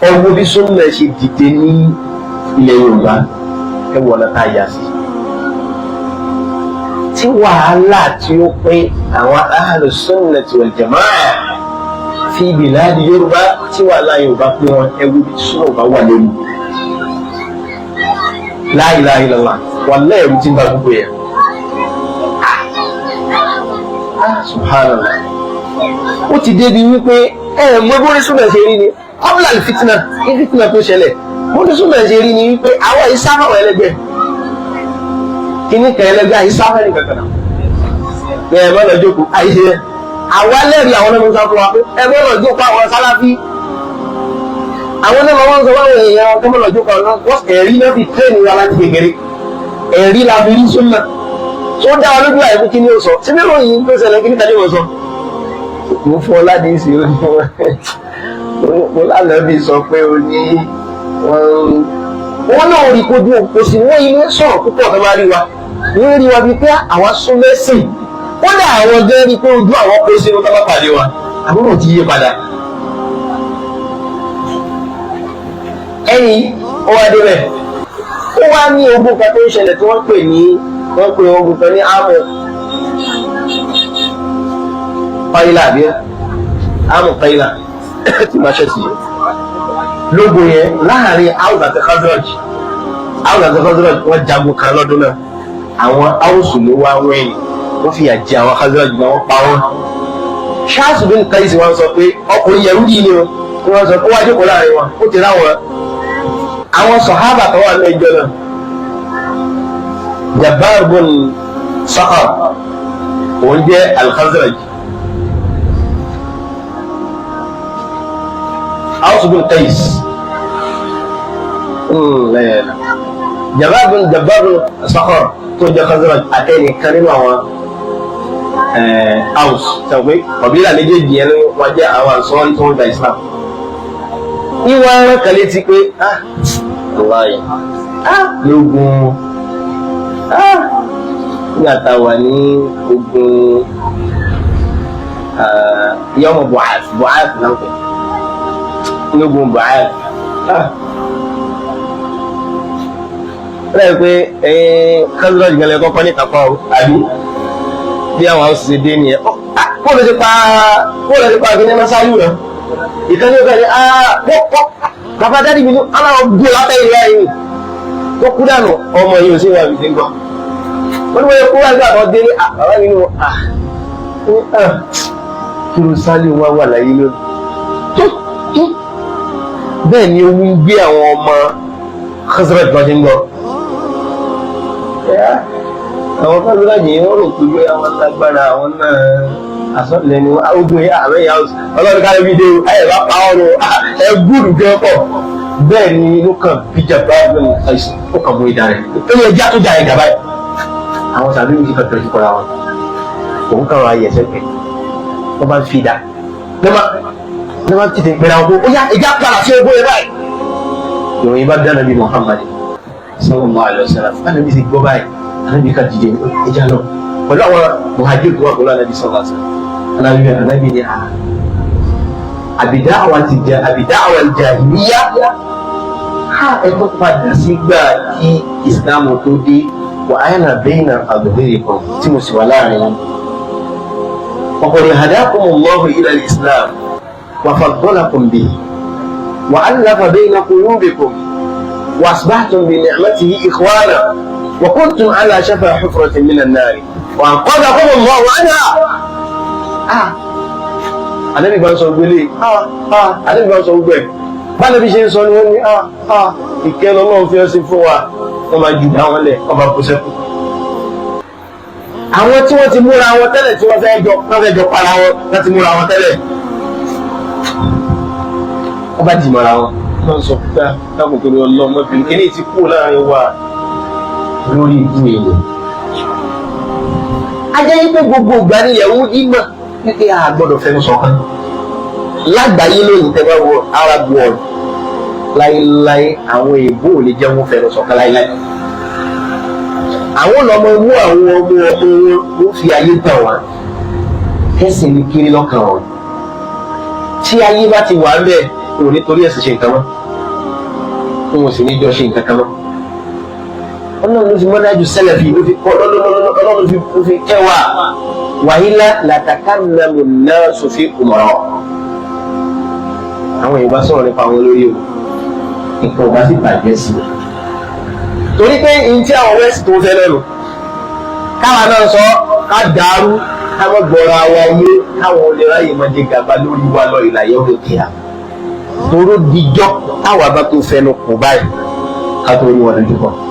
ẹwọ bí súnà ṣe dìde ní ilẹ̀ Yorùbá ẹwọ ọ̀nà tá a yà sí tí wàhálà tí ó pé àwọn ahlu sunnati wal jamaa fi biladi Yorùbá tí wàhálà Yorùbá pé wọn ẹwọ bí súnà bá wà lórí la ilaha illallah wallahi ẹrù tí ń bá gbogbo yẹn subhanallah ó ti débi wípé mọ bó ní súnà ṣe rí ni kọ́bùlà fìtínà ní fìtínà tó ṣẹlẹ̀ bó ní súnà ṣe rí ni wípé àwọn ìsáfàwọ̀ ẹlẹgbẹ́ kíní kan ẹlẹgbẹ́ àìsáfà ní kankan náà ẹ mọ́ lọ jókòó àìṣe àwa lẹ́rìí àwọn ọmọ sọ fún wa pé ẹ mọ́ lọ jókòó àwọn sáláfí àwọn ọmọ wọn sọ wáwọn èèyàn tó mọ́ lọ jókòó àwọn wọ́n ẹ̀rí náà fi tẹ́ẹ̀nì wa láti kékeré ẹ̀rí la fi rí súnà tó dá wa lójú àìkú kí ni ó sọ síbí ìròyìn tó ṣẹlẹ̀ kí ní tàbí wọ́n sọ mo fún ọ láti ìsìn mo lálẹ́ bí sọ pé o ní wọ́n náà rí kojú kò sí wọ́n ilé sọ̀rọ̀ púpọ̀ tó máa rí wa wọ́n rí wa bíi pé àwọn súnmẹ́sìn wọ́n dà àwọn gẹ́ rí pé ojú àwọn pé sínú tó bá pàdé wa àbúrò ti yé padà ẹ̀yìn ó wá débẹ̀ ó wá ní ogun kan tó ń ṣẹlẹ̀ tí wọ́n pè ogun kan ní àmọ̀ Qaila bí àmọ̀ Qaila tí máa ṣẹ́ sí yẹn lógo yẹn láàrin Aws àti Khazraj wọ́n jagun kan lọ́dún náà àwọn Aws ló wá wẹ́yìn wọ́n fìyà jẹ àwọn Khazraj náà wọ́n pa wọ́n. Shas bin Qais wọ́n sọ pé ọkùnrin Yahudi ni wọ́n sọ pé wọ́n jókòó láàrin wọn ó ti ráwọn àwọn sàhábà tó wà ní ẹjọ́ náà Jabbar bin Sakhar òun jẹ́ al-Khazraj Aws bin Qais Jabbar bin Sakhar tó jẹ́ Khazraj àtẹ́ni kan nínú àwọn Aws sọ pé ọ̀bílà méjèèjì yẹn wọ́n jẹ́ àwọn àǹsọ́rí tó ń gba Islam ìwọ̀n ẹran kan létí pé aláyé lógun nígbà tá a wà ní ogun yọmọ Bu'ath náà pẹ̀ lógun Bu'ath rẹ̀ pé Khazraj gẹlẹ́ kọ́kọ́ ní kakọ́ àbí bí àwọn àwọn òṣìṣẹ́ dé nìyẹn kó lè ti pa kí ní masáyù náà ìkànnì ọ̀gá ni bàbá dáàdì mi ní aláwọ̀ gbé látẹ̀yìn láyé tó kú dànù ọmọ yìí ò sí wà mí sí gbọ́ wọ́n ní wọ́n yẹ kó wá nígbà tó dé ní bàbá mi ní kí ló sálẹ̀ wá wà láyé lónìí bẹ́ẹ̀ ni owó ń gbé àwọn ọmọ Khazraj tó ti ń gbọ́ àwọn Khazraj yìí wọ́n rò pé àwọn lágbára àwọn náà àsọ̀lẹ̀ ni ogun ààrẹ ìyá ọlọ́run kárí bí dé ayẹ̀bá pa ọrùn ẹgbùrù jẹ́ pọ̀ bẹ́ẹ̀ ni ló kàn bíjà bá bẹ́ẹ̀ àìsàn ó kàn mú ìdá rẹ̀ ó yẹ já tó já ẹ̀dá báyìí àwọn sàbí méjì kan tẹ̀lé kọ́ra wọn òun kàn rọ ayẹ̀ sẹ́gbẹ̀ẹ́ wọ́n bá ń fi ìdá ní wọ́n ti tẹ̀ pẹ̀lú àwọn ó yá ìjà padà sí ogún ẹ̀ báyìí ìròyìn bá dáná bí Muhammad sallallahu alaihi wasallam Ànábì ti gbọ́ báyìí Ànábì ká dìde ìjà lọ pẹ̀lú àwọn muhajir tó wà pẹ̀lú Ànábì sallallahu alaihi wasallam Ànábì ní àbìdáwà jahiliya ẹ̀kọ́ padà sígbà kí ìsìlámù tó dé wà áyànà bayna adhhurikum tí mo sì wà láàrin wọn. وقد هداكم الله إلى الإسلام وفضلكم به وألف بين قلوبكم وأصبحتم بنعمته إخوانا وكنتم على شفا حفرة من النار وأنقذكم الله عنها. Ànábì bá ń sọ gbélé Ànábì bá ń sọ gbogbo ẹ̀ bá Ànábì ṣe ń sọ ni wọ́n ní ìkẹ́ lọ́lọ́run fi ọ́ sí fún wa wọ́n máa jù dáwọn lẹ̀ ọba kò sẹ́kù. Àwọn tí wọ́n ti múra wọn tẹ́lẹ̀ tí wọ́n fẹ́ jọ para wọn láti múra wọn tẹ́lẹ̀ wọ́n bá dì mọ́ra wọn wọ́n sọ pé dákùn tó lọ lọ́mọbìnrin kí ní ti kú láàrin wa lórí ìlú èèyàn. Ajẹ́ yí pé gbogbo ìgbà ni Yahudi mọ̀ pé a gbọ́dọ̀ fẹ́nu ṣọ̀kan lágbàáyé lónìí tẹ́ bá wọ Arab world láéláé àwọn èèbó ò lè jẹ́ wọn fẹ́nu ṣọ̀kan láéláé. Àwọn ọmọ mú àwọn ọmọ wọn fi ayé tàn wá kẹ́sìn ní kiri lọ́kàn wọn tí ayé bá ti wà ń bẹ̀ òun nítorí ẹ̀sìn ṣe nǹkan mọ́ òun sì ní jọ ṣe nǹkan kan mọ́ ọlọ́run ló fi mọ́nájú sẹ́lẹ̀fì ló fi kọ́ ọlọ́run ló fi kẹwàá wàhílà làtàkànnàmù náà sòfin kùmọ̀rọ̀ àwọn Yorùbá sọ̀rọ̀ nípa àwọn olórí o nǹkan ò bá sì bàjẹ́ sí i torí pé n tí àwọn west tó fẹ́ lẹ́nu káwa náà sọ ká dàrú káwọn gbọ́ra wa yé káwọn olè ráyè máa jẹ gàba lórí wa lọ ìlàyé òkè à toró dijọ́ táwa bá tó fẹnu kù báyìí ká tó rí wọn lójú kan.